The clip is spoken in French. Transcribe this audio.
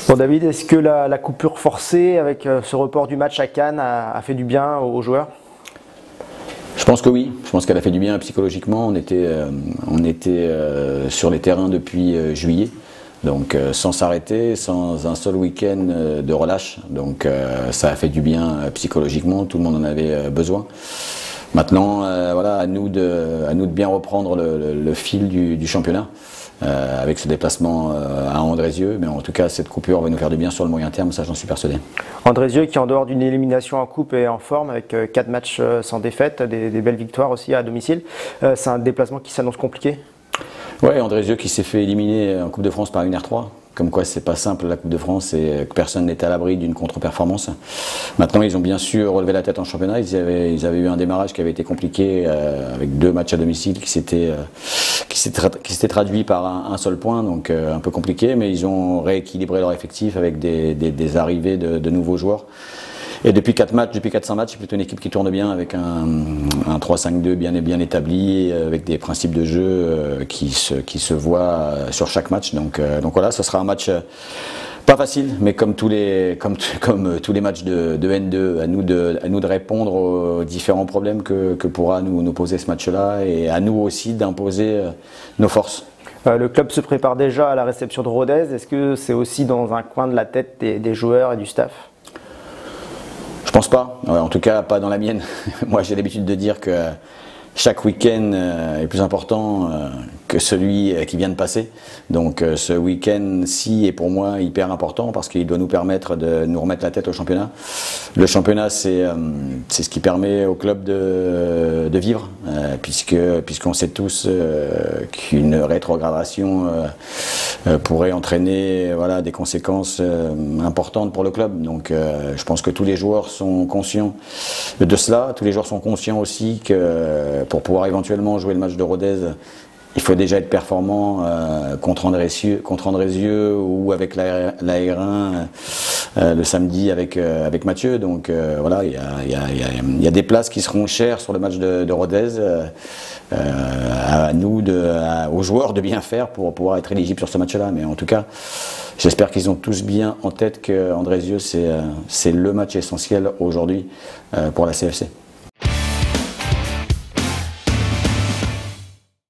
Bon David, est-ce que la coupure forcée avec ce report du match à Cannes a fait du bien aux joueurs? Je pense que oui, je pense qu'elle a fait du bien psychologiquement. On était sur les terrains depuis juillet, donc sans s'arrêter, sans un seul week-end de relâche. Donc ça a fait du bien psychologiquement, tout le monde en avait besoin. Maintenant, voilà, à nous de bien reprendre le fil du championnat. Avec ce déplacement à Andrézieux, mais en tout cas cette coupure va nous faire du bien sur le moyen terme, ça j'en suis persuadé. Andrézieux qui en dehors d'une élimination en coupe est en forme avec 4 matchs sans défaite, des belles victoires aussi à domicile. C'est un déplacement qui s'annonce compliqué? Ouais, Andrézieux qui s'est fait éliminer en Coupe de France par une R3. Comme quoi c'est pas simple la Coupe de France et que personne n'est à l'abri d'une contre-performance. Maintenant ils ont bien sûr relevé la tête en championnat, ils avaient eu un démarrage qui avait été compliqué avec 2 matchs à domicile qui s'était traduit par un seul point, donc un peu compliqué, mais ils ont rééquilibré leur effectif avec des arrivées de nouveaux joueurs. Et depuis 4-5 matchs, c'est plutôt une équipe qui tourne bien avec un 3-5-2 bien établi, avec des principes de jeu qui se voient sur chaque match. Donc voilà, ce sera un match pas facile, mais comme tous les matchs de N2, à nous de répondre aux différents problèmes que pourra nous poser ce match-là, et à nous aussi d'imposer nos forces. Le club se prépare déjà à la réception de Rodez. Est-ce que c'est aussi dans un coin de la tête des joueurs et du staff? Je pense pas, en tout cas pas dans la mienne. Moi j'ai l'habitude de dire que chaque week-end est plus important que celui qui vient de passer. Donc ce week-end-ci est pour moi hyper important parce qu'il doit nous permettre de nous remettre la tête au championnat. Le championnat c'est ce qui permet au club de vivre, puisqu'on sait tous qu'une rétrogradation pourrait entraîner des conséquences importantes pour le club. Donc je pense que tous les joueurs sont conscients de cela. Tous les joueurs sont conscients aussi que pour pouvoir éventuellement jouer le match de Rodez, il faut déjà être performant contre Andrézieux ou avec la R1 le samedi avec Mathieu. Donc voilà, il y a des places qui seront chères sur le match de Rodez. À nous, aux joueurs de bien faire pour pouvoir être éligibles sur ce match-là. Mais en tout cas, j'espère qu'ils ont tous bien en tête que Andrézieux, c'est le match essentiel aujourd'hui pour la CFC.